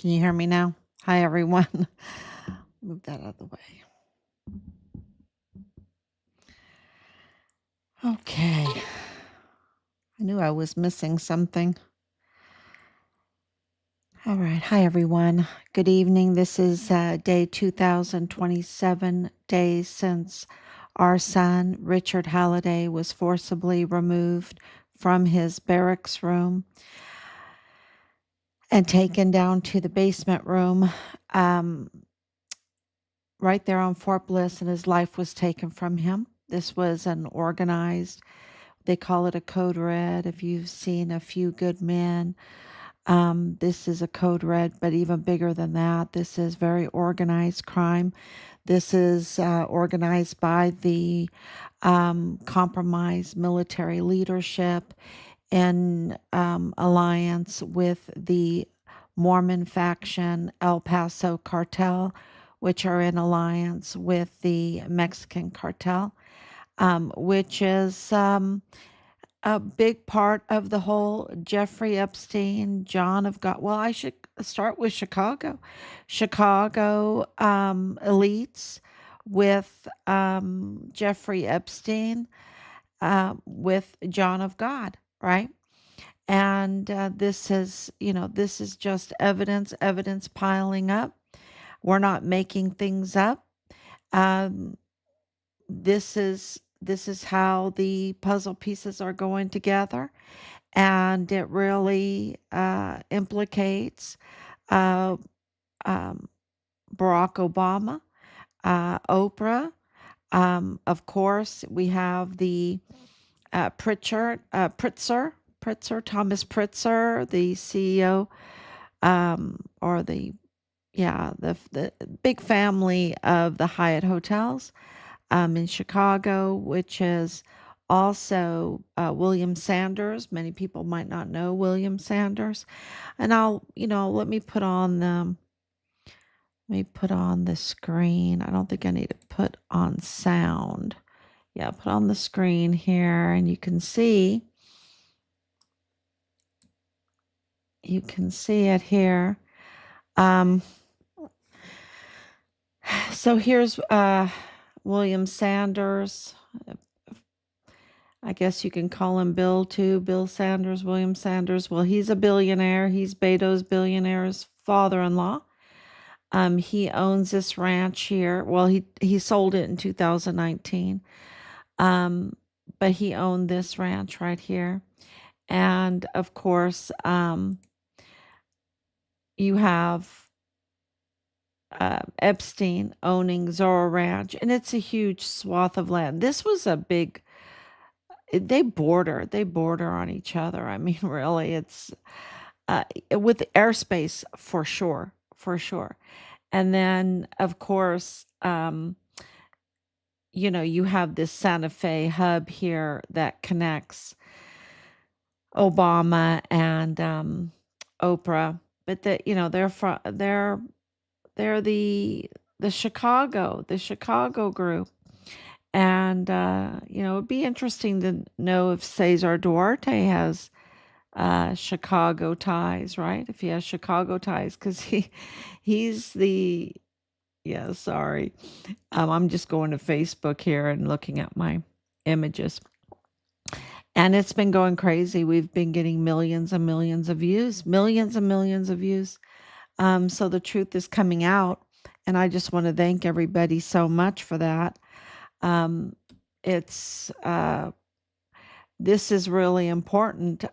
Can you hear me now? Hi, everyone. Move that out of the way. Okay. I knew I was missing something. All right. Hi, everyone. Good evening. This is day 2027 days since our son, Richard Halliday, was forcibly removed from his barracks room and taken down to the basement room right there on Fort Bliss, and his life was taken from him. This was an organized, they call it a code red. If you've seen A Few Good Men, this is a code red, but even bigger than that. This is very organized crime. This is organized by the compromised military leadership in alliance with the Mormon faction, El Paso cartel, which are in alliance with the Mexican cartel, which is a big part of the whole Jeffrey Epstein, John of God. Well, I should start with Chicago. Chicago elites with Jeffrey Epstein, with John of God, right? And this is just evidence piling up. We're not making things up. Um, this is how the puzzle pieces are going together, and it really implicates uh, um, Barack Obama, Oprah. Of course, we have the Pritzker, Thomas Pritzker, the CEO, or the big family of the Hyatt hotels in Chicago, which is also William Sanders. Many people might not know William Sanders. And let me put on the screen. I don't think I need to put on sound. Yeah, put on the screen here, and you can see it here. So here's William Sanders. I guess you can call him Bill too. Bill Sanders, William Sanders. Well, he's a billionaire. He's Beto's billionaire's father-in-law. He owns this ranch here. Well, he sold it in 2019. But he owned this ranch right here. And of course, you have Epstein owning Zorro Ranch, and it's a huge swath of land. This was a big. They border on each other. I mean, really, it's with airspace for sure, for sure. And then, of course, you have this Santa Fe hub here that connects Obama and Oprah, but they're the Chicago group. And it'd be interesting to know if Cesar Duarte has Chicago ties, right? If he has Chicago ties, because he's the yeah. Sorry, I'm just going to Facebook here and looking at my images, and it's been going crazy. We've been getting millions and millions of views, millions and millions of views. So the truth is coming out, and I just want to thank everybody so much for that. It's This is really important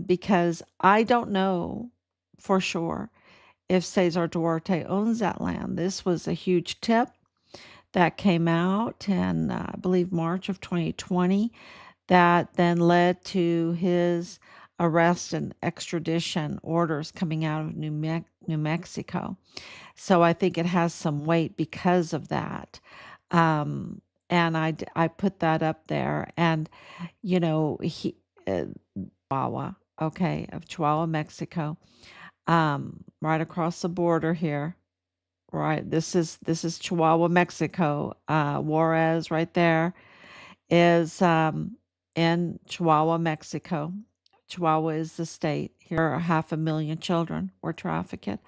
because I don't know for sure if Cesar Duarte owns that land. This was a huge tip that came out in, I believe, March of 2020, that then led to his arrest and extradition orders coming out of New Mexico. So I think it has some weight because of that. And I put that up there. And, he, Chihuahua, okay, of Chihuahua, Mexico, right across the border here. Right, this is Chihuahua, Mexico. Juarez, right there, is in Chihuahua, Mexico. Chihuahua is the state. Here are 500,000 children were trafficked.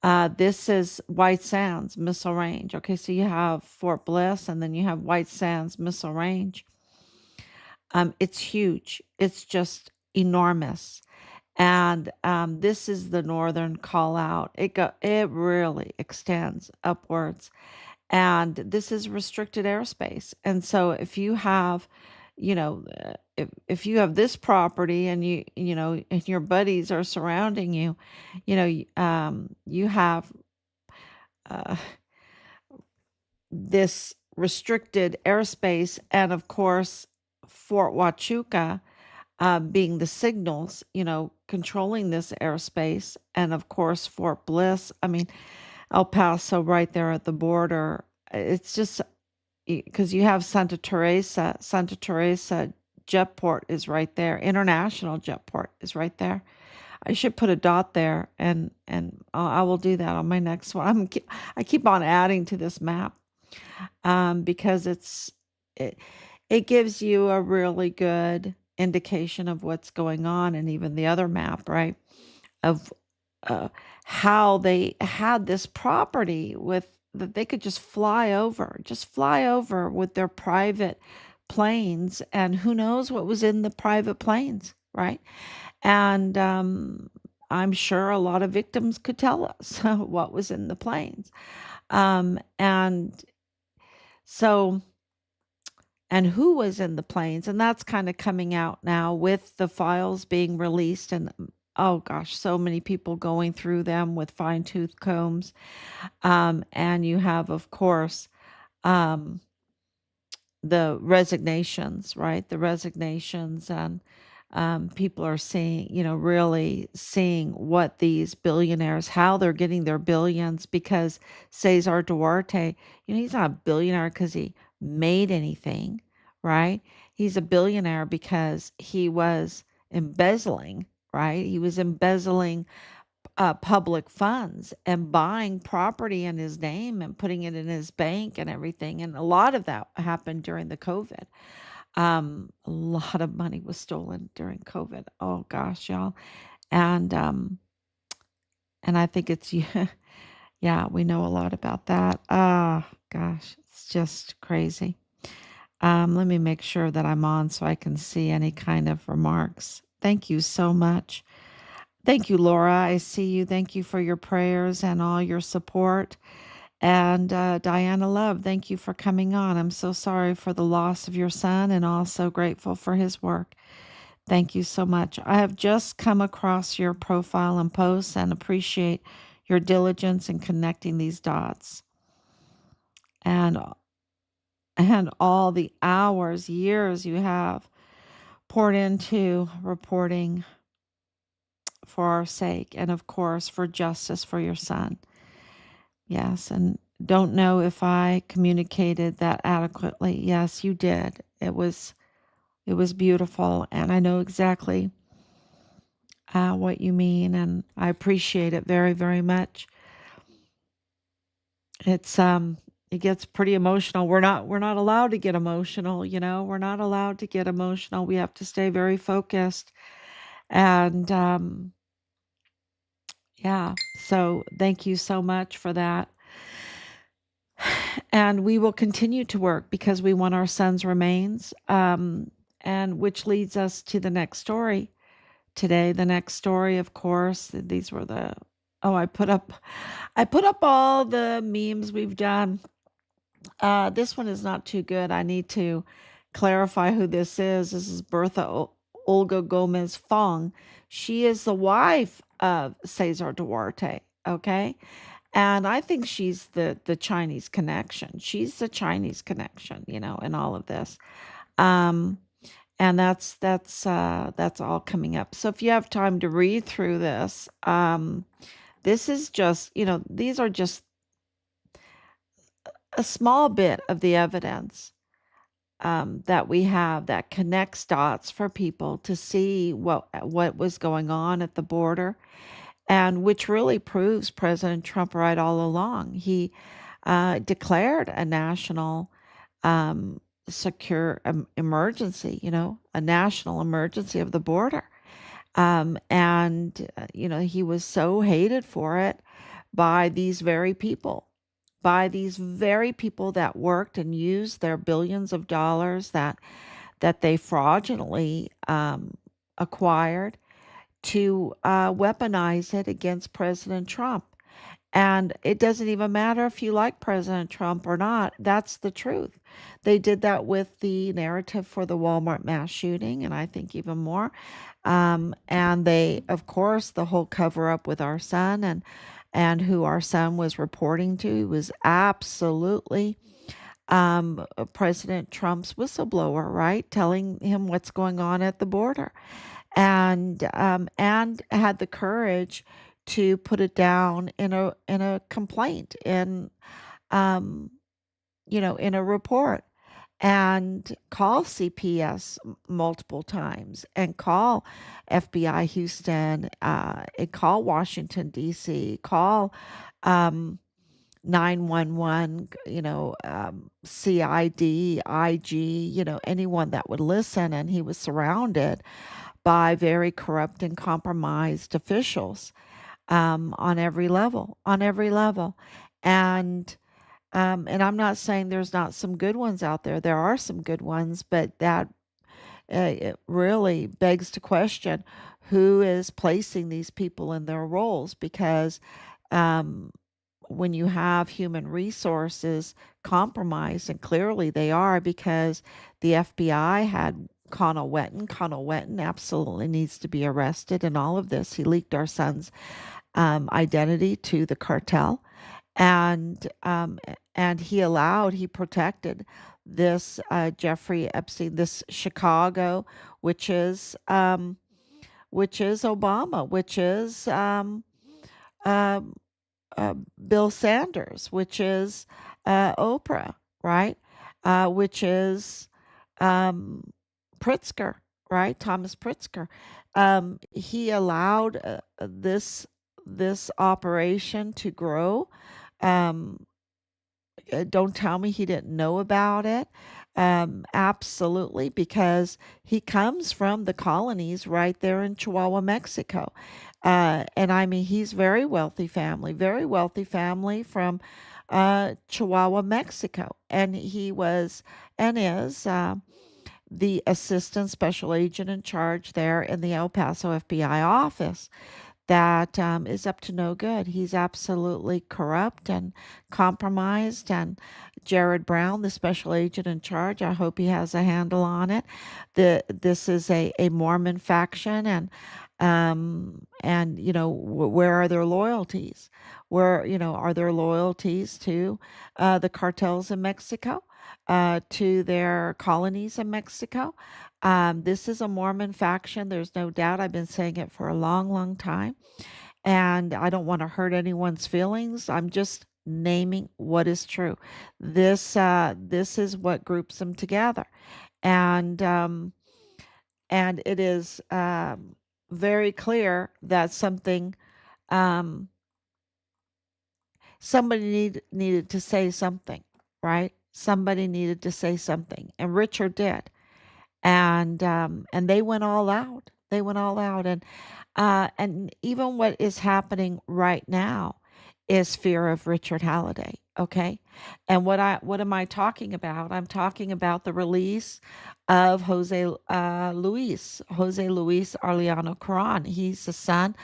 This is White Sands Missile Range. Okay, so you have Fort Bliss and then you have White Sands Missile Range. It's huge. It's just enormous. And this is the northern call out. It really extends upwards. And this is restricted airspace. And so if you have, if you have this property and and your buddies are surrounding you, you have uh, this restricted airspace, and of course, Fort Huachuca being the signals, controlling this airspace, and of course, Fort Bliss. I mean, El Paso right there at the border. It's just because you have Santa Teresa Jetport is right there. International Jetport is right there. I should put a dot there, and I will do that on my next one. I keep on adding to this map because it it gives you a really good indication of what's going on, and even the other map, right? Of uh, how they had this property with that they could just fly over with their private planes, and who knows what was in the private planes, right? And I'm sure a lot of victims could tell us what was in the planes. And so, and who was in the planes. And that's kind of coming out now with the files being released. And oh gosh, so many people going through them with fine tooth combs. And you have, of course, um, the resignations, right? The resignations, and people are seeing, really seeing what these billionaires, how they're getting their billions, because Cesar Duarte, he's not a billionaire because he made anything, right? He's a billionaire because he was embezzling, right? He was embezzling public funds and buying property in his name and putting it in his bank and everything. And a lot of that happened during the COVID. A lot of money was stolen during COVID. Oh gosh, y'all. And and I think it's yeah, yeah, we know a lot about that. Ah, gosh, it's just crazy. Let me make sure that I'm on so I can see any kind of remarks. Thank you so much. Thank you, Laura. I see you. Thank you for your prayers and all your support. And Diana Love, thank you for coming on. I'm so sorry for the loss of your son and also grateful for his work. Thank you so much. I have just come across your profile and posts and appreciate your diligence in connecting these dots and all the hours, years you have poured into reporting for our sake and of course for justice for your son. Yes, and don't know if I communicated that adequately. Yes, you did. It was beautiful, and I know exactly what you mean, and I appreciate it very, very much. It's it gets pretty emotional. We're not allowed to get emotional, We're not allowed to get emotional. We have to stay very focused. And yeah, so thank you so much for that. And we will continue to work because we want our son's remains. And which leads us to the next story today. The next story, of course, these were the oh, I put up all the memes we've done. This one is not too good. I need to clarify who this is. This is Bertha Olga Gomez Fong. She is the wife of Cesar Duarte. Okay. And I think she's the Chinese connection. She's the Chinese connection, in all of this. Um, and that's all coming up. So if you have time to read through this, this is just, these are just a small bit of the evidence that we have that connects dots for people to see what was going on at the border, and which really proves President Trump right all along. He declared a national secure emergency, a national emergency of the border. And he was so hated for it by these very people, that worked and used their billions of dollars that they fraudulently acquired to weaponize it against President Trump. And it doesn't even matter if you like President Trump or not. That's the truth. They did that with the narrative for the Walmart mass shooting, and I think even more. And they, of course, the whole cover up with our son and who our son was reporting to was absolutely President Trump's whistleblower, right? Telling him what's going on at the border, and had the courage to put it down in a complaint um, in a report, and call CPS multiple times, and call FBI Houston, and call Washington D.C., call um, 911, CID, IG, anyone that would listen. And he was surrounded by very corrupt and compromised officials on every level. And and I'm not saying there's not some good ones out there. There are some good ones, but that it really begs to question who is placing these people in their roles, because um, when you have human resources compromised, and clearly they are, because the FBI had Connell Wetton. Connell Wetton absolutely needs to be arrested in all of this. He leaked our son's identity to the cartel, and he protected this Jeffrey Epstein, this Chicago, which is Obama, which is uh, Bill Sanders, which is Oprah, right? Which is um, Pritzker, right? Thomas Pritzker. He allowed this operation to grow. Um, don't tell me he didn't know about it. Absolutely, because he comes from the colonies right there in Chihuahua, Mexico. And I mean, he's very wealthy family from Chihuahua, Mexico. And he was and is the assistant special agent in charge there in the El Paso FBI office that is up to no good. He's absolutely corrupt and compromised. And Jared Brown, the special agent in charge, I hope he has a handle on it. This is a Mormon faction, and where are their loyalties? Where are their loyalties to the cartels in Mexico, to their colonies in Mexico? This is a Mormon faction. There's no doubt. I've been saying it for a long, long time. And I don't want to hurt anyone's feelings. I'm just naming what is true. This is what groups them together. And it is very clear that um, somebody needed to say something, right? Somebody needed to say something, and Richard did. And they went all out. They went all out, and even what is happening right now is fear of Richard Halliday. Okay, and what am I talking about? I'm talking about the release of Jose Luis Arellano Caron. He's the son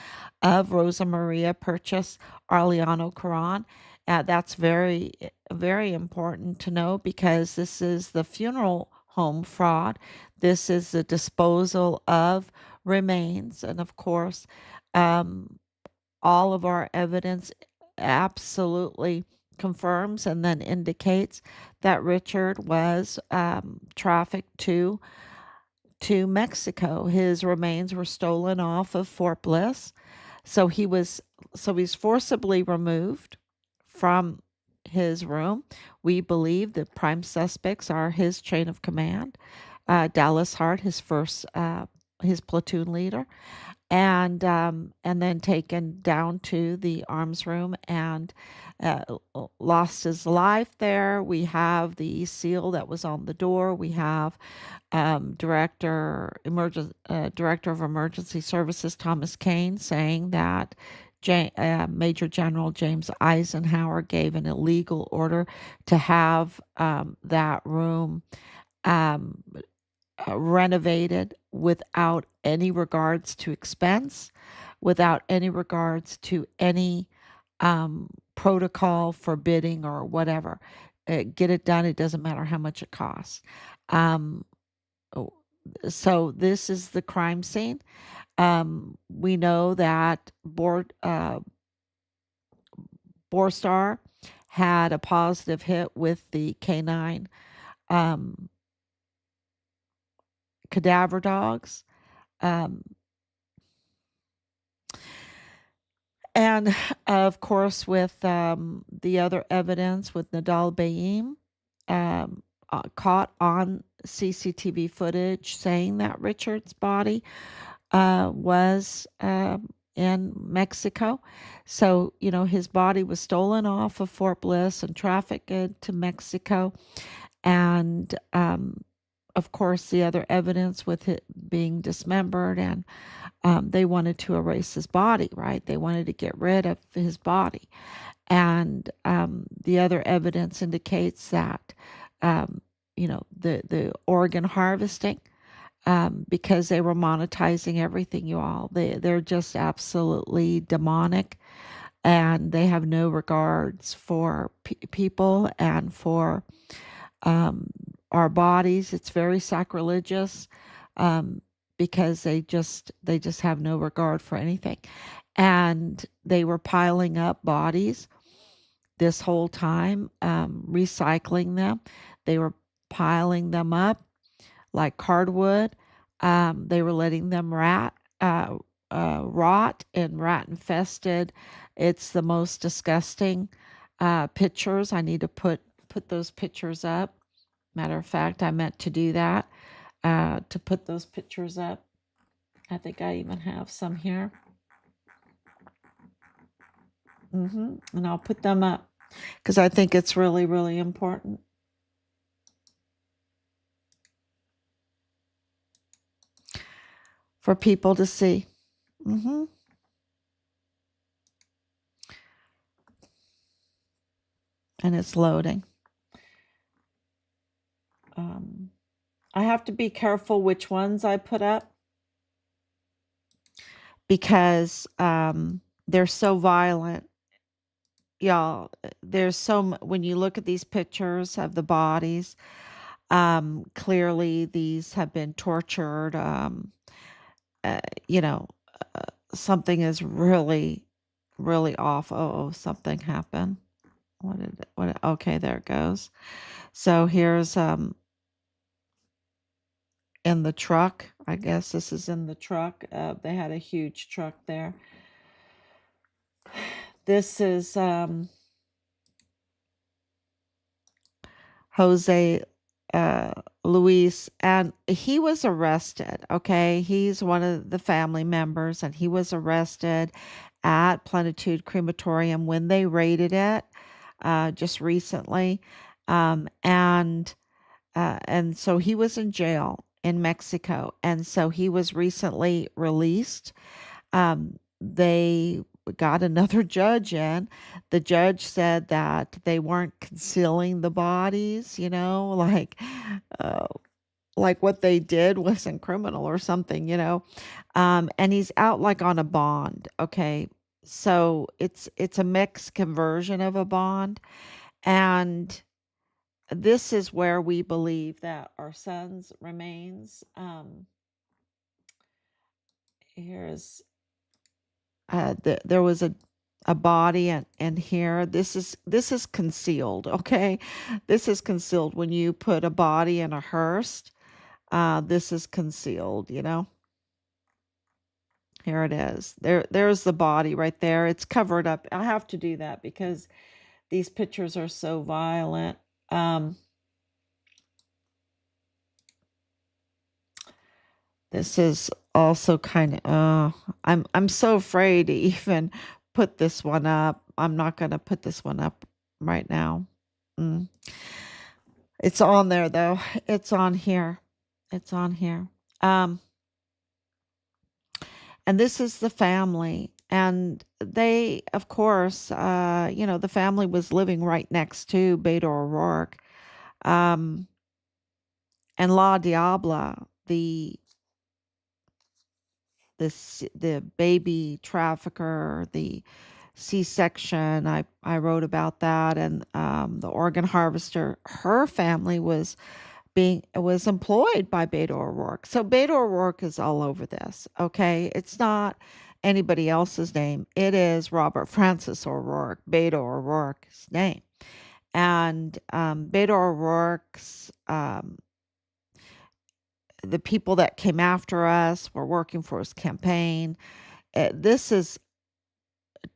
of Rosa Maria Purchase Arellano Caron. That's very, very important to know, because this is the funeral home fraud. This is the disposal of remains. And of course, um, all of our evidence absolutely confirms and then indicates that Richard was trafficked to Mexico. His remains were stolen off of Fort Bliss. He's forcibly removed from his room. We believe the prime suspects are his chain of command, Dallas Hart, his platoon leader, and then taken down to the arms room and uh, lost his life there. We have the seal that was on the door. We have Director of Emergency Services Thomas Kane saying that Major General James Eisenhower gave an illegal order to have that room um, renovated without any regards to expense, without any regards to any protocol forbidding or whatever. Get it done. It doesn't matter how much it costs. Um, oh, so this is the crime scene. We know that Borstar had a positive hit with the canine um, cadaver dogs. Um, and of course, with the other evidence with Nadal Bayim caught on CCTV footage saying that Richard's body was in Mexico. So, his body was stolen off of Fort Bliss and trafficked to Mexico. And of course, the other evidence with it being dismembered, and they wanted to erase his body, right? They wanted to get rid of his body. And the other evidence indicates that, the organ harvesting, because they were monetizing everything, you all. They're just absolutely demonic, and they have no regards for people and for um, our bodies. It's very sacrilegious, um, because they just have no regard for anything, and they were piling up bodies this whole time, recycling them. They were piling them up like cardwood. They were letting them rot and rat infested. It's the most disgusting pictures. I need to put those pictures up. Matter of fact, I meant to do that, to put those pictures up. I think I even have some here. And I'll put them up because I think it's really, really important. For people to see. And it's loading. I have to be careful which ones I put up because they're so violent. Y'all, there's when you look at these pictures of the bodies, clearly these have been tortured. Uh, you know, something is really, really off. Oh, something happened. Okay, there it goes. So here's in the truck. I guess this is in the truck. They had a huge truck there. This is Jose Luis, and he was arrested. Okay, he's one of the family members, and he was arrested at Plenitude Crematorium when they raided it just recently, and so he was in jail in Mexico, and so he was recently released. They got another judge in. The judge said that they weren't concealing the bodies, uh, like what they did wasn't criminal or something. And he's out like on a bond. Okay, so it's a mixed conversion of a bond, and this is where we believe that our son's remains. Here's there was a body and here this is concealed. Okay, this is concealed when you put a body in a hearse. This is concealed. Here it is. There's the body right there. It's covered up. I have to do that because these pictures are so violent. This is also kind of I'm so afraid to even put this one up. I'm not going to put this one up right now. Mm. It's on there though. It's on here. It's on here. Um And this is the family. And they, of course, the family was living right next to Beto O'Rourke. Um, and La Diabla, the baby trafficker, the C-section. I wrote about that, and the organ harvester. Her family was employed by Beto O'Rourke. So Beto O'Rourke is all over this. Okay, it's not anybody else's name. It is Robert Francis O'Rourke, Beto O'Rourke's name, and Beto O'Rourke's. The people that came after us were working for his campaign. This is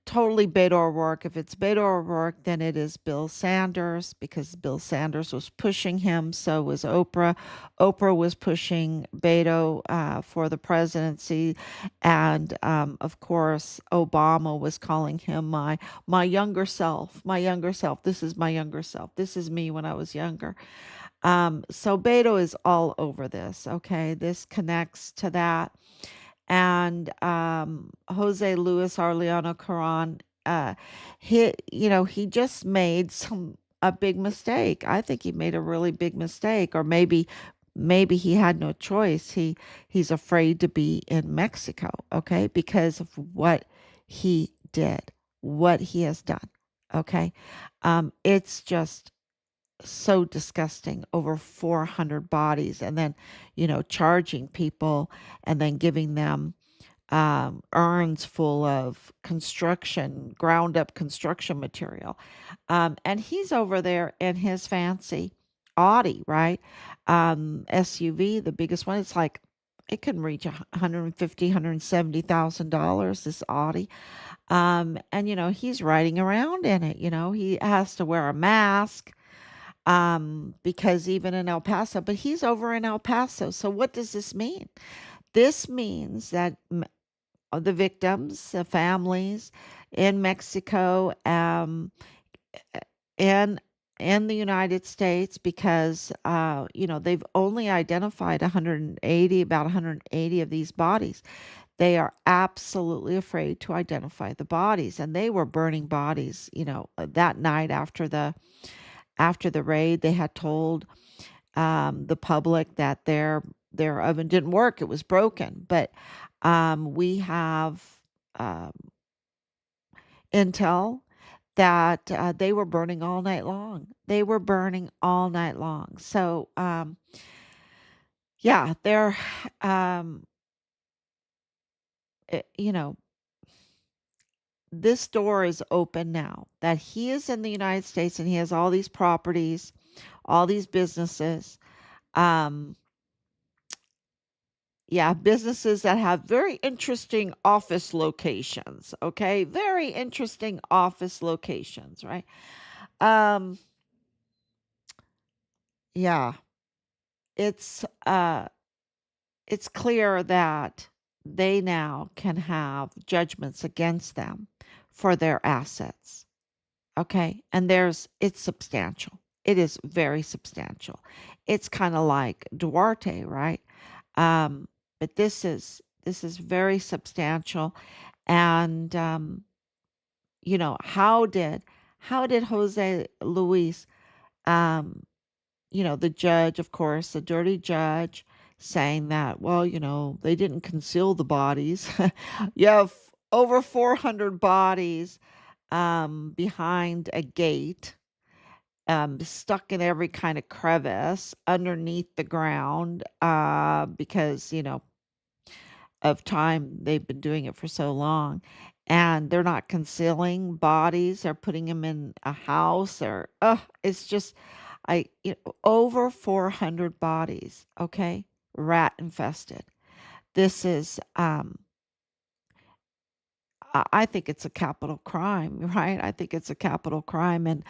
totally Beto O'Rourke. If it's Beto O'Rourke, then it is Bill Sanders because Bill Sanders was pushing him. So was Oprah. Oprah was pushing Beto for the presidency, and of course Obama was calling him my younger self. My younger self. This is my younger self. This is me when I was younger. So Beto is all over this. Okay, this connects to that. And Jose Luis Arellano Caron, he just made a big mistake. I think he made a really big mistake, or maybe he had no choice. He's afraid to be in Mexico, okay, because of what he did, what he has done. Okay, it's just so disgusting. Over 400 bodies, and then charging people, and then giving them urns full of ground up construction material. And he's over there in his fancy Audi, right? SUV, the biggest one. It's like it can reach 150, $170,000, this Audi. And he's riding around in it. He has to wear a mask, because even in El Paso, but he's over in El Paso. So what does this mean? This means that the victims, the families in Mexico, in the United States, because they've only identified about 180 of these bodies. They are absolutely afraid to identify the bodies, and they were burning bodies. That night after the raid, they had told the public that their oven didn't work; it was broken. But we have um, intel that they were burning all night long. They were burning all night long. So yeah, they're um, it, you know this door is open now that he is in the United States and he has all these properties, all these businesses. Um, Yeah, businesses that have very interesting office locations, okay? Very interesting office locations, right? Um, yeah, it's uh it's clear that they now can have judgments against them for their assets, okay? And it's substantial. It is very substantial. It's kind of like Duarte, right? Um, but this is very substantial. And how did Jose Luis, um, the judge, of course, the dirty judge, saying that, well, they didn't conceal the bodies. You have over 400 bodies behind a gate, stuck in every kind of crevice underneath the ground, because of time. They've been doing it for so long. And they're not concealing bodies. They're putting them in a house, or it's just over 400 bodies, okay? Rat infested. This is I think it's a capital crime, right? I think it's a capital crime. And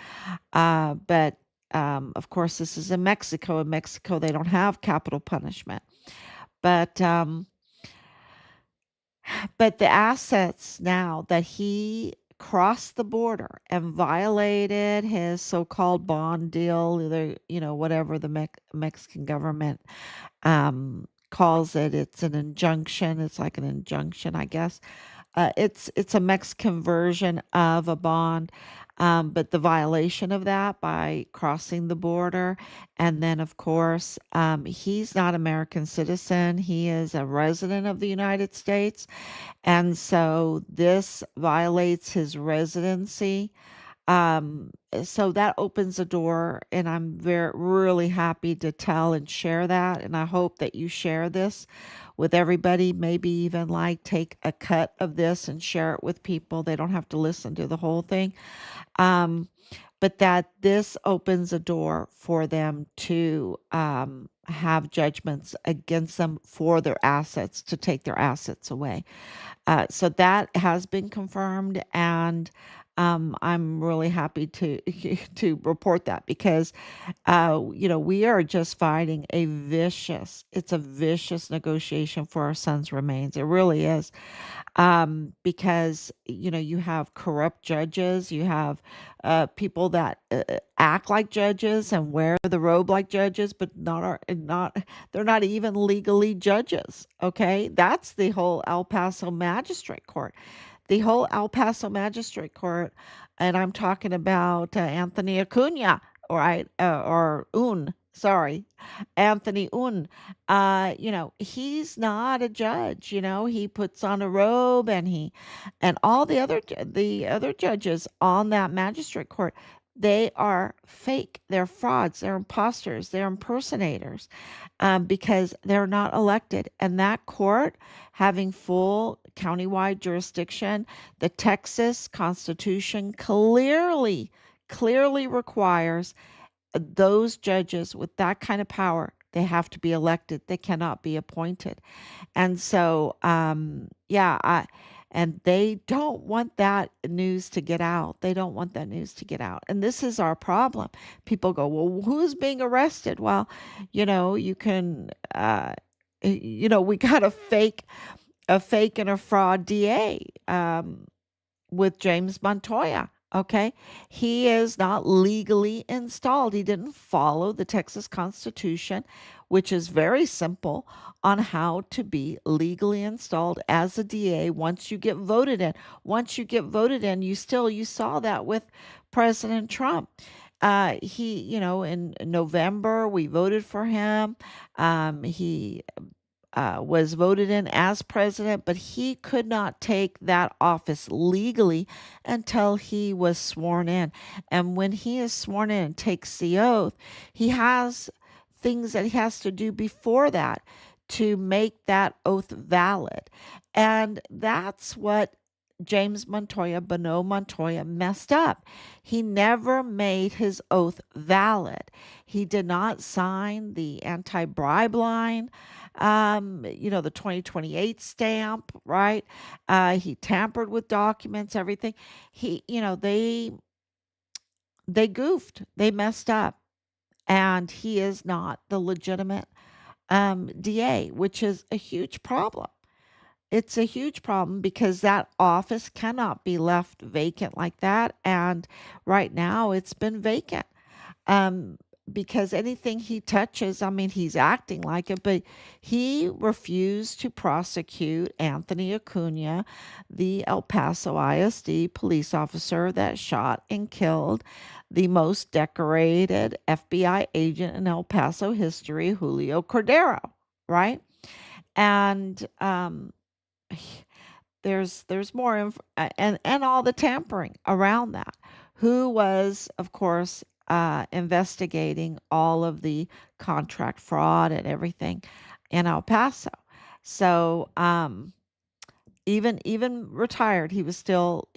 but of course this is in Mexico. In Mexico they don't have capital punishment. But the assets, now that he crossed the border and violated his so-called bond deal, whatever the Mexican government calls it. It's an injunction. It's like an injunction, I guess. It's a Mexican version of a bond, but the violation of that by crossing the border, and then of course he's not American citizen. He is a resident of the United States, and so this violates his residency. So that opens a door, and I'm very really happy to tell and share that, and I hope that you share this with everybody, maybe even like take a cut of this and share it with people. They don't have to listen to the whole thing. Um, but that this opens a door for them to have judgments against them for their assets, to take their assets away. So that has been confirmed, and I'm really happy to to report that because we are just fighting it's a vicious negotiation for our son's remains. It really is. Because you have corrupt judges, you have people that act like judges and wear the robe like judges, but not they're not even legally judges. Okay, that's the whole El Paso Magistrate Court. The whole El Paso Magistrate Court, and I'm talking about Anthony Acuna, right? Or Un, sorry, Anthony Un. He's not a judge. He puts on a robe, and all the other judges on that magistrate court. They are fake. They're frauds. They're imposters. They're impersonators, because they're not elected. And that court, having full countywide jurisdiction, the Texas Constitution clearly requires those judges with that kind of power. They have to be elected. They cannot be appointed. And so, yeah, and they don't want that news to get out. They don't want that news to get out. And this is our problem. People go, well, who's being arrested? Well, you can, we got a fake and a fraud DA. With James Montoya. Okay. He is not legally installed. He didn't follow the Texas Constitution, which is very simple on how to be legally installed as a DA once you get voted in. Once you get voted in, you saw that with President Trump. In November, we voted for him. He was voted in as president, but he could not take that office legally until he was sworn in. And when he is sworn in and takes the oath, he has things that he has to do before that to make that oath valid. And that's what James Montoya, Bono Montoya, messed up. He never made his oath valid. He did not sign the anti bribe line, the 2028 stamp, right? He tampered with documents, everything. They goofed, they messed up, and he is not the legitimate DA, which is a huge problem. It's a huge problem because that office cannot be left vacant like that. And right now it's been vacant. Um, because anything he touches, I mean, he's acting like it, but he refused to prosecute Anthony Acuna, the El Paso ISD police officer that shot and killed the most decorated FBI agent in El Paso history, Julio Cordero, right? And there's more and all the tampering around that. Who was, of course, investigating all of the contract fraud and everything in El Paso. So even retired, he was still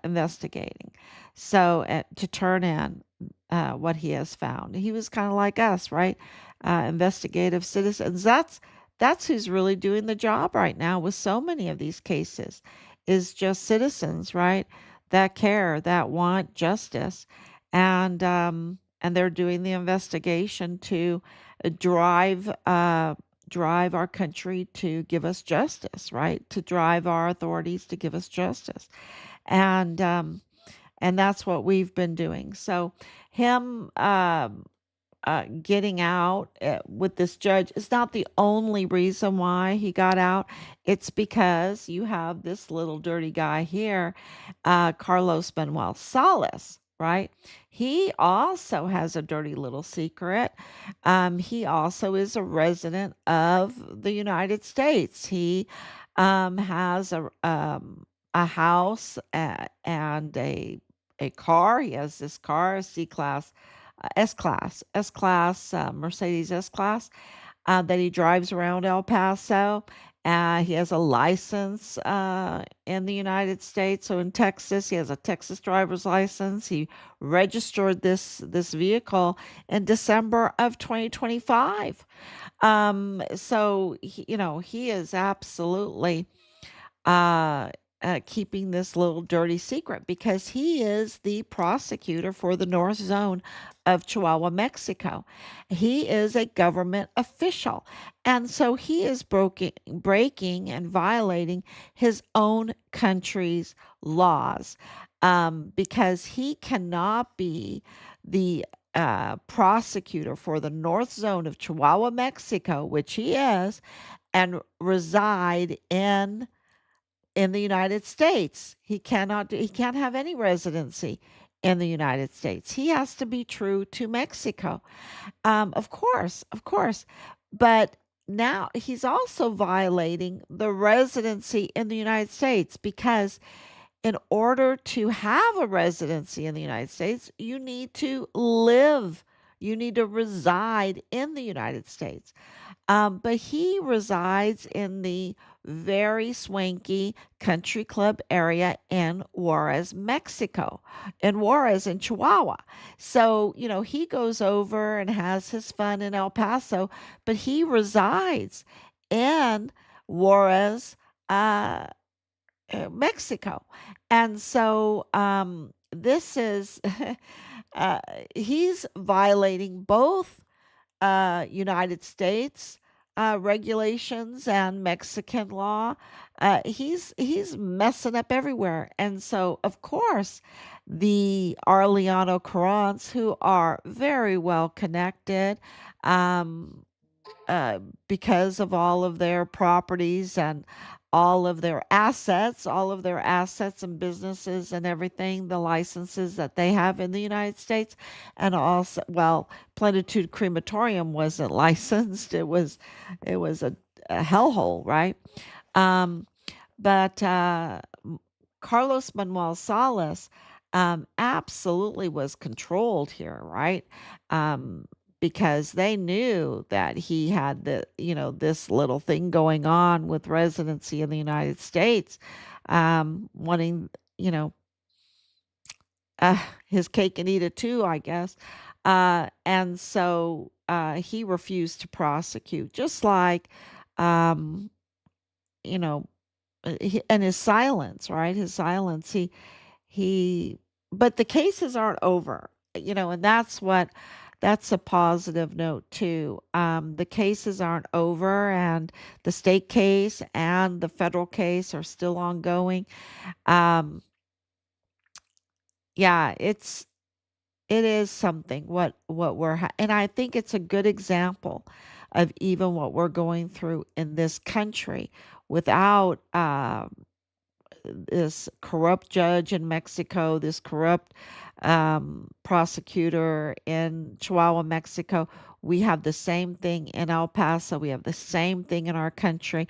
investigating. So to turn in what he has found, he was kind of like us, right? Investigative citizens. That's who's really doing the job right now with so many of these cases, is just citizens, right? That care, that want justice, and they're doing the investigation to drive drive our country to give us justice, right? To drive our authorities to give us justice, and that's what we've been doing. So him getting out with this judge is not the only reason why he got out. It's because you have this little dirty guy here, Carlos Manuel Salas, right? He also has a dirty little secret. He also is a resident of the United States. He has a house and a car. He has this car, a C class, S class, Mercedes S class that he drives around El Paso. He has a license in the United States. So in Texas, he has a Texas driver's license. He registered this vehicle in December of 2025. So he is absolutely uh, keeping this little dirty secret because he is the prosecutor for the North Zone of Chihuahua, Mexico. He is a government official. And so he is breaking and violating his own country's laws because he cannot be the prosecutor for the North Zone of Chihuahua, Mexico, which he is, and reside in the United States. He can't have any residency in the United States. He has to be true to Mexico. Of course. But now he's also violating the residency in the United States because in order to have a residency in the United States, you need to reside in the United States. But he resides in the very swanky country club area in Juarez, Mexico, in Juarez, in Chihuahua. So, he goes over and has his fun in El Paso, but he resides in Juarez, uh, Mexico. And so, this is, uh, he's violating both United States regulations and Mexican law. He's messing up everywhere, and so of course the Arellano Carrons, who are very well connected, um, uh, because of all of their properties and all of their assets and businesses and everything, the licenses that they have in the United States. And also, well, Plenitude Crematorium wasn't licensed. It was a hellhole, right? Um, but Carlos Manuel Salas absolutely was controlled here, right? Um, because they knew that he had this little thing going on with residency in the United States, wanting, you know, his cake and eat it too, I guess. And so he refused to prosecute, just like, um, you know, and his silence, right? His silence. He but the cases aren't over, and that's a positive note too. The cases aren't over, and the state case and the federal case are still ongoing. Um, yeah, it is something what and I think it's a good example of even what we're going through in this country without this corrupt judge in Mexico, this corrupt prosecutor in Chihuahua, Mexico. We have the same thing in El Paso. We have the same thing in our country.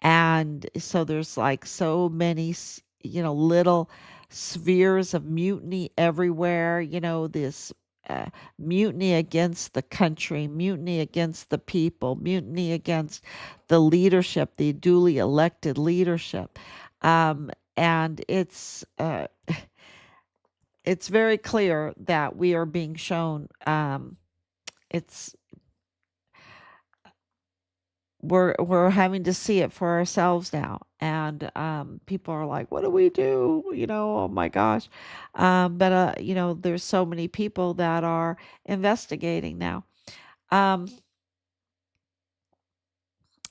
And so there's like so many, little spheres of mutiny everywhere, this. Uh, Mutiny against the country, mutiny against the people, mutiny against the leadership, the duly elected leadership. And it's very clear that we are being shown it's we're having to see it for ourselves now, and people are like, what do we do, oh my gosh. But there's so many people that are investigating now, um,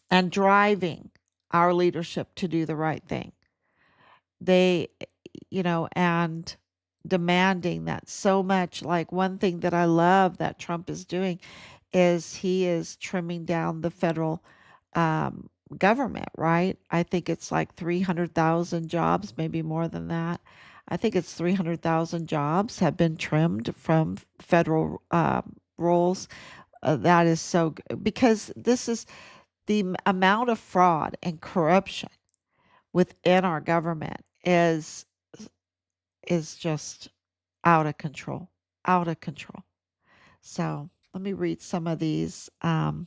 and driving our leadership to do the right thing. They, and demanding that so much. Like, one thing that I love that Trump is doing is he is trimming down the federal um, government, right? I think it's like 300,000 jobs, maybe more than that. I think it's 300,000 jobs have been trimmed from federal roles. That is so because this is the amount of fraud and corruption within our government is just out of control, out of control. So let me read some of these. I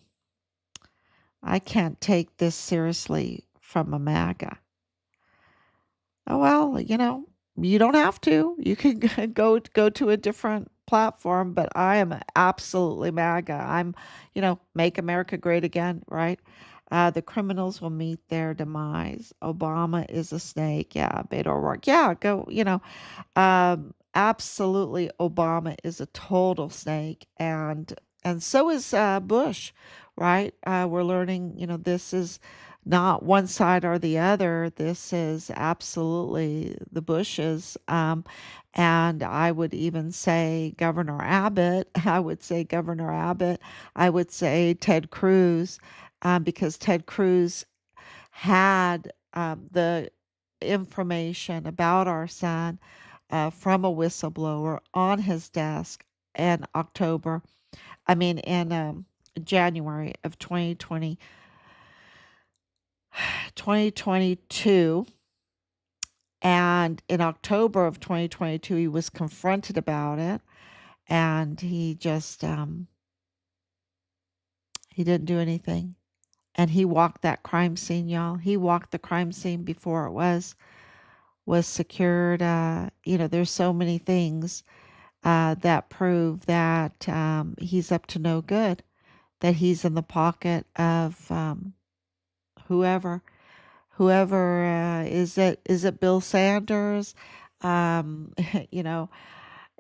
can't take this seriously from a MAGA. Oh, well, you don't have to. You can go to a different platform, but I am absolutely MAGA. I'm, make America great again, right? The criminals will meet their demise. Obama is a snake. Yeah, Beto O'Rourke. Yeah, go, absolutely, Obama is a total snake, and so is Bush, right? We're learning, this is not one side or the other. This is absolutely the Bushes, and I would even say Governor Abbott. I would say Governor Abbott. I would say Ted Cruz, because Ted Cruz had the information about our son from a whistleblower on his desk in October. I mean, in January of 2022. And in October of 2022, he was confronted about it. And he didn't do anything. And he walked that crime scene, y'all. He walked the crime scene before it was secured. There's so many things that prove that he's up to no good, that he's in the pocket of whoever, is it Bill Sanders, you know,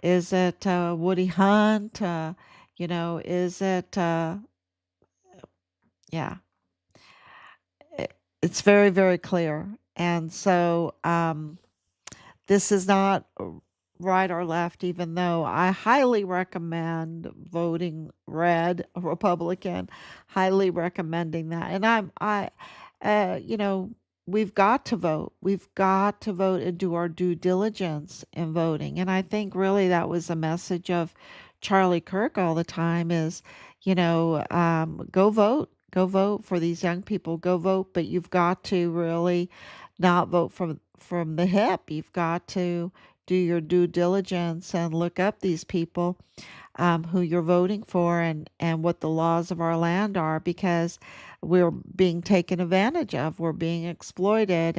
is it Woody Hunt, is it, yeah, it's very, very clear. And so this is not right or left, even though I highly recommend voting red, Republican, highly recommending that. And uh, you know, we've got to vote. We've got to vote and do our due diligence in voting. And I think really that was a message of Charlie Kirk all the time is, go vote for these young people, go vote, but you've got to really not vote from the hip. You've got to do your due diligence and look up these people who you're voting for and what the laws of our land are, because we're being taken advantage of. We're being exploited,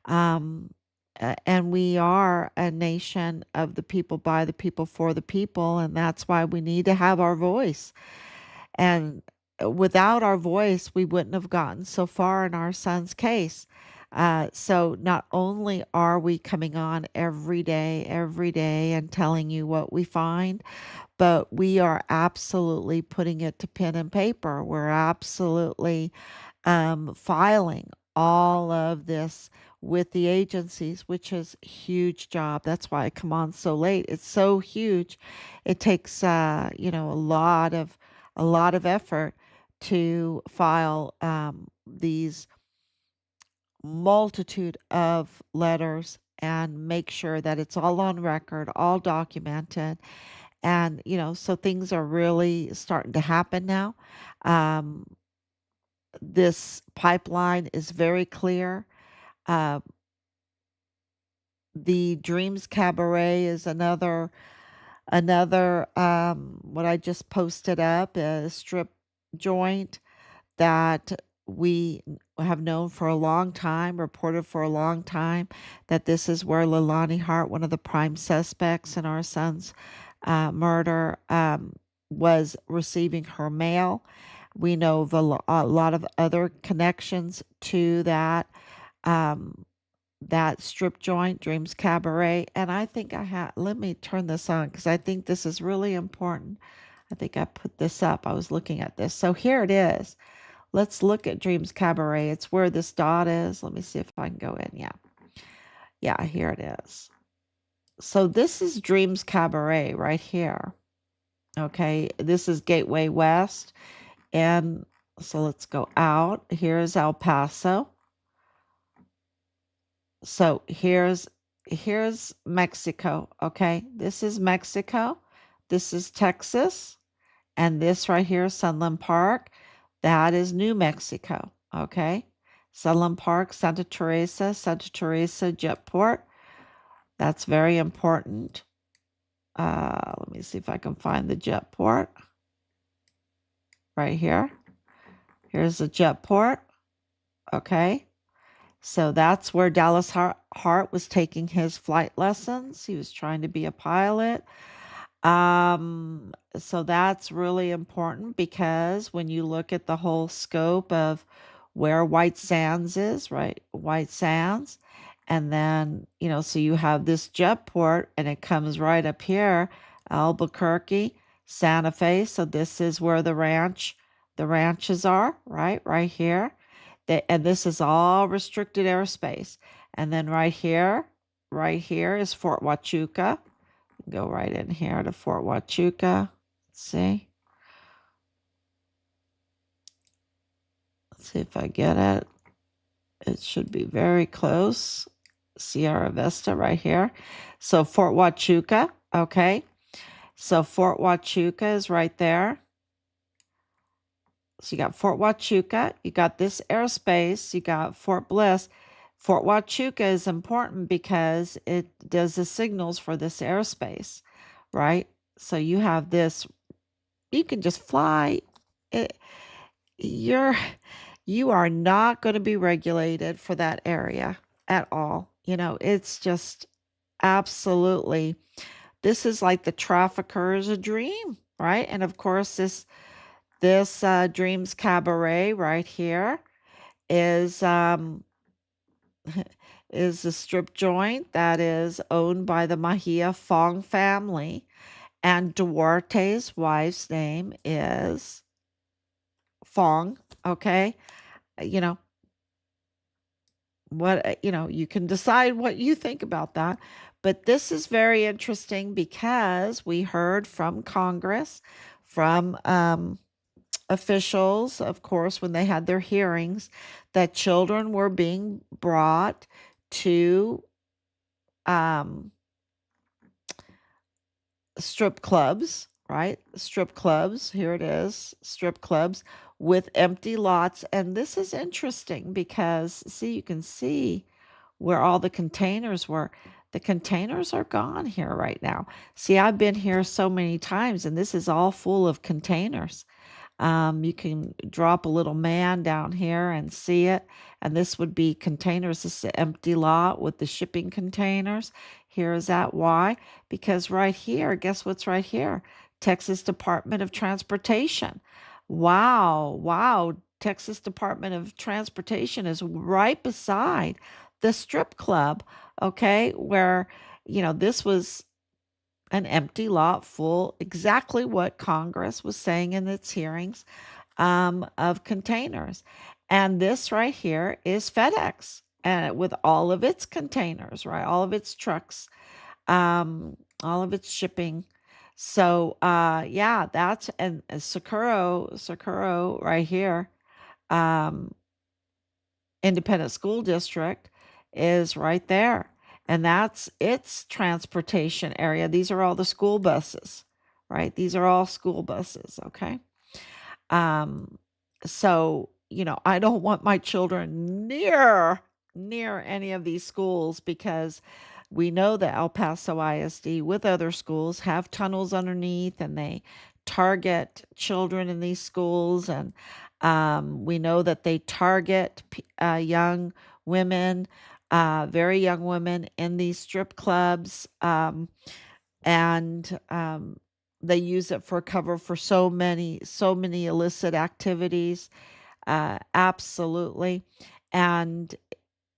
um, and we are a nation of the people, by the people, for the people, and that's why we need to have our voice. And without our voice, we wouldn't have gotten so far in our son's case. So not only are we coming on every day, and telling you what we find, but we are absolutely putting it to pen and paper. We're absolutely filing all of this with the agencies, which is a huge job. That's why I come on so late. It's so huge. It takes a lot of effort to file these multitude of letters and make sure that it's all on record, all documented. And, so things are really starting to happen now. Um, this pipeline is very clear. Uh, the Dreams Cabaret is another what I just posted up, a strip joint that we have known for a long time, reported for a long time, that this is where Leilani Hart, one of the prime suspects in our son's murder, was receiving her mail. We know of a lot of other connections to that strip joint, Dreams Cabaret. And I think let me turn this on because I think this is really important. I think I put this up. I was looking at this. So here it is. Let's look at Dreams Cabaret. It's where this dot is. Let me see if I can go in. Yeah. Yeah, here it is. So this is Dreams Cabaret right here. Okay, this is Gateway West. And so let's go out. Here's El Paso. So here's Mexico. Okay, this is Mexico. This is Texas. And this right here, Sunland Park, that is New Mexico. Okay, Sunland Park, Santa Teresa Jetport. That's very important. Let me see if I can find the Jetport right here. Here's the Jetport. Okay. So that's where Dallas Hart was taking his flight lessons. He was trying to be a pilot. So that's really important because when you look at the whole scope of where White Sands is, right? White Sands. And then, so you have this jet port and it comes right up here, Albuquerque, Santa Fe. So this is where the ranches are, right? Right here. And this is all restricted airspace. And then right here is Fort Huachuca. Go right in here to Fort Huachuca. Let's see. Let's see if I get it. It should be very close. Sierra Vista right here. So Fort Huachuca, okay. So Fort Huachuca is right there. So you got Fort Huachuca, you got this airspace, you got Fort Bliss. Fort Huachuca is important because it does the signals for this airspace, right? So you have this, you can just fly. You are not going to be regulated for that area at all. It's just absolutely, this is like the trafficker's dream, right? And of course, this Dreams Cabaret right here is is a strip joint that is owned by the Mejía-Fong family, and Duarte's wife's name is Fong. Okay, you know you can decide what you think about that, but this is very interesting because we heard from Congress, from officials, of course, when they had their hearings, that children were being brought to um, strip clubs, right? Strip clubs, here it is, strip clubs with empty lots. And this is interesting because, see, you can see where all the containers were. The containers are gone here right now. See, I've been here so many times, and this is all full of containers. You can drop a little man down here and see it. And this would be containers. This is an empty lot with the shipping containers. Here is that. Why? Because right here, guess what's right here? Texas Department of Transportation. Wow. Wow. Texas Department of Transportation is right beside the strip club. Okay. Where, this was an empty lot full, exactly what Congress was saying in its hearings, of containers. And this right here is FedEx, and with all of its containers, right? All of its trucks, all of its shipping. So, yeah, that's, and Socorro right here, um, Independent School District is right there. And that's its transportation area. These are all the school buses, right? These are all school buses, okay? Um, so, I don't want my children near any of these schools because we know that El Paso ISD with other schools have tunnels underneath and they target children in these schools. And we know that they target young women, very young women in these strip clubs. And they use it for cover for so many illicit activities. Absolutely. And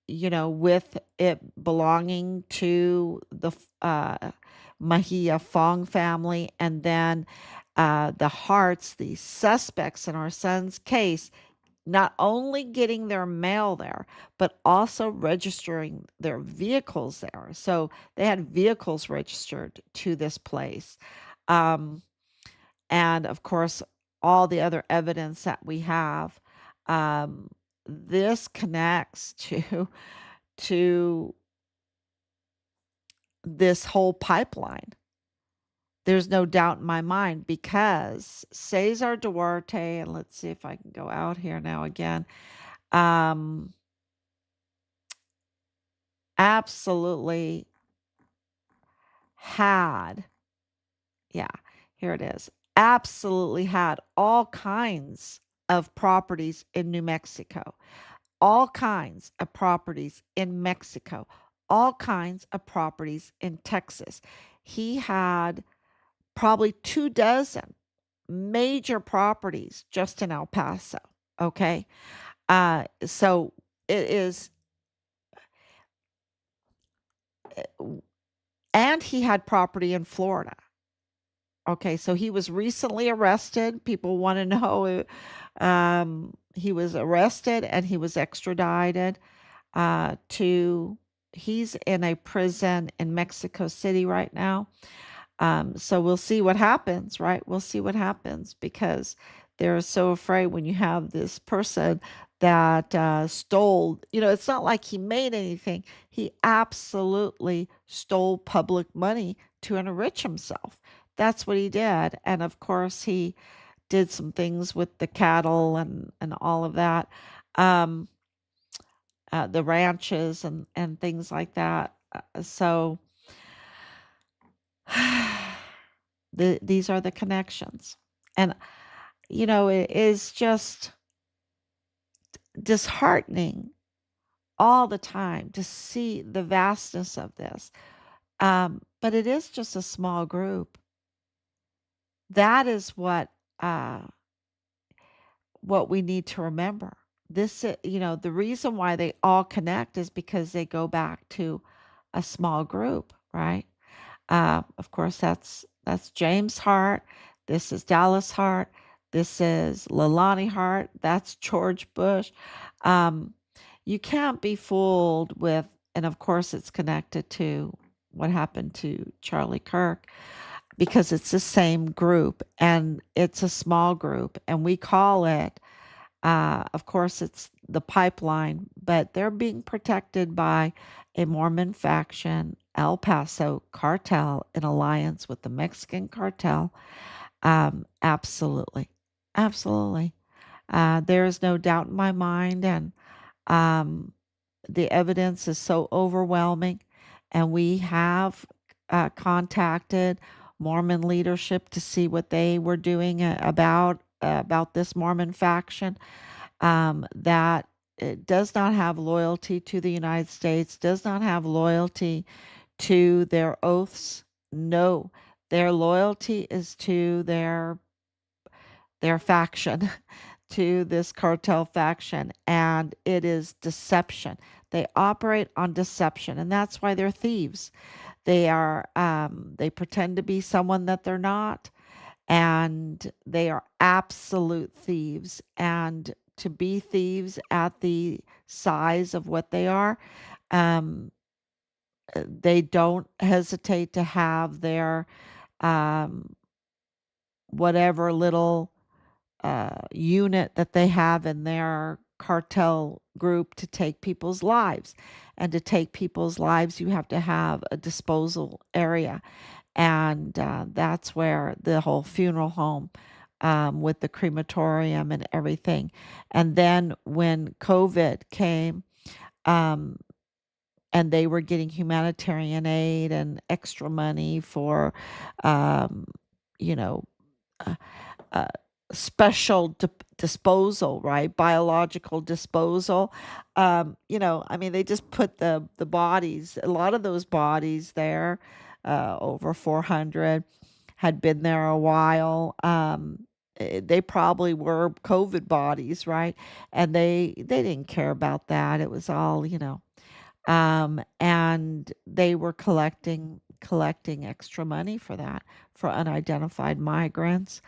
with it belonging to the Mejía-Fong family, and then the Harts, the suspects in our son's case, not only getting their mail there, but also registering their vehicles there. So they had vehicles registered to this place. Um, and of course, all the other evidence that we have, um, this connects to this whole pipeline. There's no doubt in my mind because Cesar Duarte, and let's see if I can go out here now again. Um, absolutely had, yeah, here it is. Absolutely had all kinds of properties in New Mexico, all kinds of properties in Mexico, all kinds of properties in Texas. He had probably 2 dozen major properties just in El Paso. Okay. So it is, and he had property in Florida. Okay. So he was recently arrested. People want to know, he was arrested and he was extradited, to, he's in a prison in Mexico City right now. So we'll see what happens, right? We'll see what happens because they're so afraid when you have this person that stole, it's not like he made anything. He absolutely stole public money to enrich himself. That's what he did. And of course, he did some things with the cattle and all of that, um, the ranches and things like that. So these are the connections. And, it is just disheartening all the time to see the vastness of this. But it is just a small group. That is uh, what we need to remember. The reason why they all connect is because they go back to a small group, right? Of course, that's James Hart. This is Dallas Hart. This is Leilani Hart. That's George Bush. Um, you can't be fooled with, and of course, it's connected to what happened to Charlie Kirk because it's the same group and it's a small group, and we call it. Of course, it's the pipeline, but they're being protected by a Mormon faction, El Paso cartel in alliance with the Mexican cartel. Absolutely. Absolutely. There is no doubt in my mind, and um, the evidence is so overwhelming. And we have contacted Mormon leadership to see what they were doing about this Mormon faction, that it does not have loyalty to the United States, does not have loyalty to their oaths. No, their loyalty is to their faction, to this cartel faction, and it is deception. They operate on deception, and that's why they're thieves. They pretend to be someone that they're not, and they are absolute thieves. And to be thieves at the size of what they are, um, they don't hesitate to have their um, whatever little unit that they have in their cartel group to take people's lives. And to take people's lives, you have to have a disposal area. And that's where the whole funeral home, with the crematorium and everything. And then when COVID came, um, and they were getting humanitarian aid and extra money for, um, you know, uh, uh, special disposal, right? Biological disposal. I mean, they just put the bodies, a lot of those bodies there, over 400, had been there a while. They probably were COVID bodies, right? And they didn't care about that. It was all, and they were collecting extra money for that, for unidentified migrants.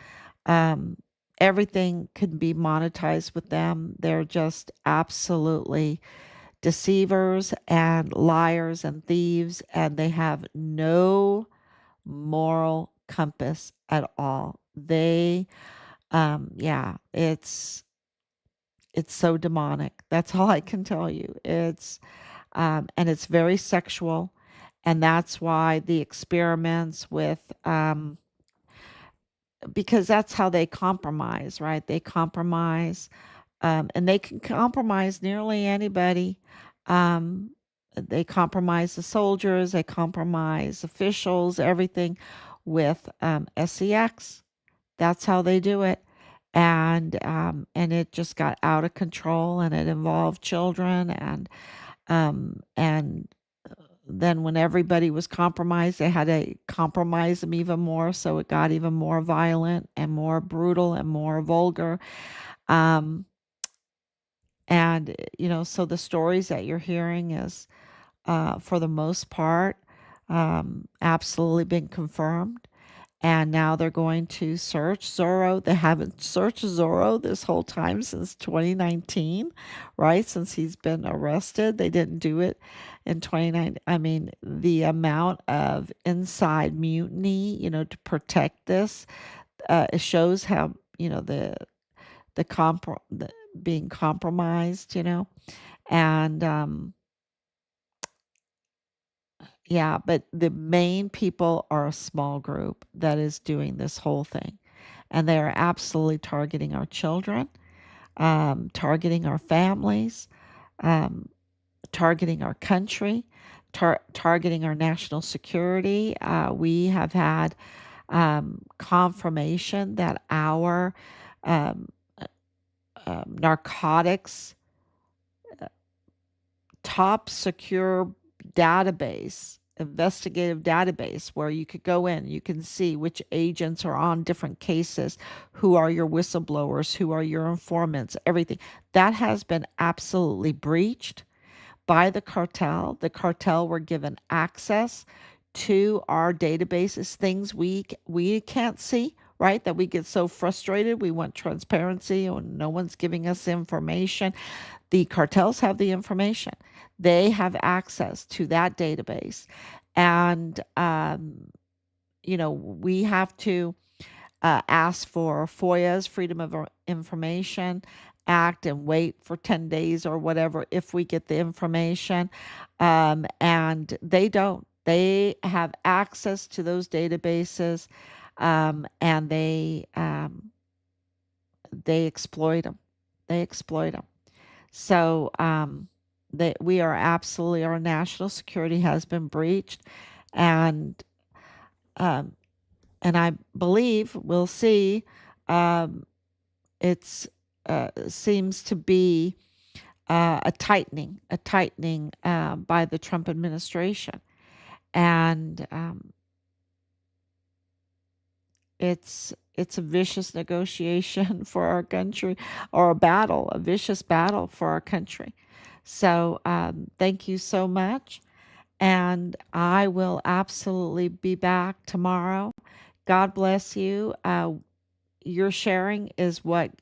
Um, everything can be monetized with them. They're just absolutely deceivers and liars and thieves, and they have no moral compass at all. Yeah, it's so demonic. That's all I can tell you. And it's very sexual, and that's why the experiments with, because that's how they compromise, right? They compromise, and they can compromise nearly anybody. Um, they compromise the soldiers, they compromise officials, everything with sex. That's how they do it. And it just got out of control, and it involved children, and then when everybody was compromised, they had to compromise them even more, so it got even more violent and more brutal and more vulgar. Um, and so the stories that you're hearing is, for the most part, absolutely been confirmed. And now they're going to search Zorro. They haven't searched Zorro this whole time since 2019, right? Since he's been arrested. They didn't do it in 2019. I mean, the amount of inside mutiny, to protect this, it shows how, the being compromised, and yeah, but the main people are a small group that is doing this whole thing. And they are absolutely targeting our children, targeting our families, um, targeting our country, targeting our national security. We have had confirmation that our um, narcotics top secure database, investigative database, where you could go in, you can see which agents are on different cases, who are your whistleblowers, who are your informants, everything. That has been absolutely breached by the cartel. The cartel were given access to our databases, things we can't see, right? That we get so frustrated. We want transparency and no one's giving us information. The cartels have the information. They have access to that database. And, we have to ask for FOIA's Freedom of Information Act and wait for 10 days or whatever if we get the information. And they don't. They have access to those databases, and they exploit them. They exploit them. So we are absolutely, our national security has been breached, and um, and I believe we'll see. Um, it's seems to be a tightening by the Trump administration, and it's a vicious negotiation for our country, or a vicious battle for our country. So thank you so much, and I will absolutely be back tomorrow. God bless you. Your sharing is what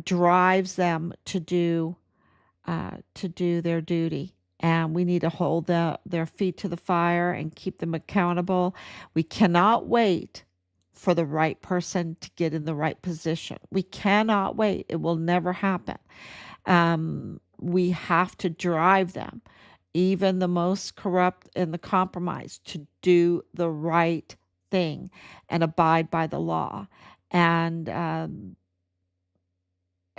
drives them to do their duty. And we need to hold their feet to the fire and keep them accountable. We cannot wait for the right person to get in the right position. We cannot wait. It will never happen. We have to drive them, even the most corrupt and the compromised, to do the right thing and abide by the law. And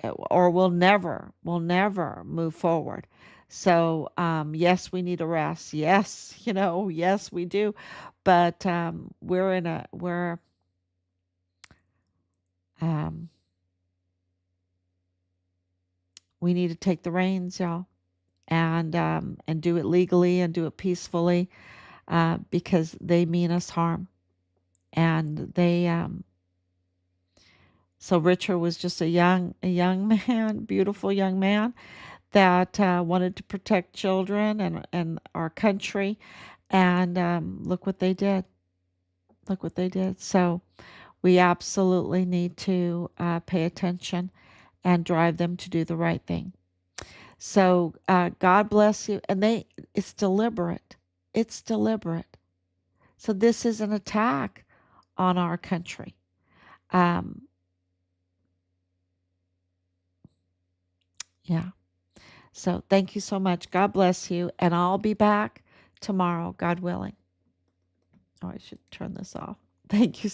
or we'll never move forward. So yes, we need a rest. Yes, yes, we do. But um, we need to take the reins, y'all, and do it legally and do it peacefully, because they mean us harm. And so Richard was just a young man, beautiful young man that wanted to protect children and our country. And look what they did. Look what they did. So We absolutely need to pay attention and drive them to do the right thing. So God bless you. And it's deliberate. It's deliberate. So this is an attack on our country. Um, yeah. So thank you so much. God bless you. And I'll be back tomorrow, God willing. Oh, I should turn this off. Thank you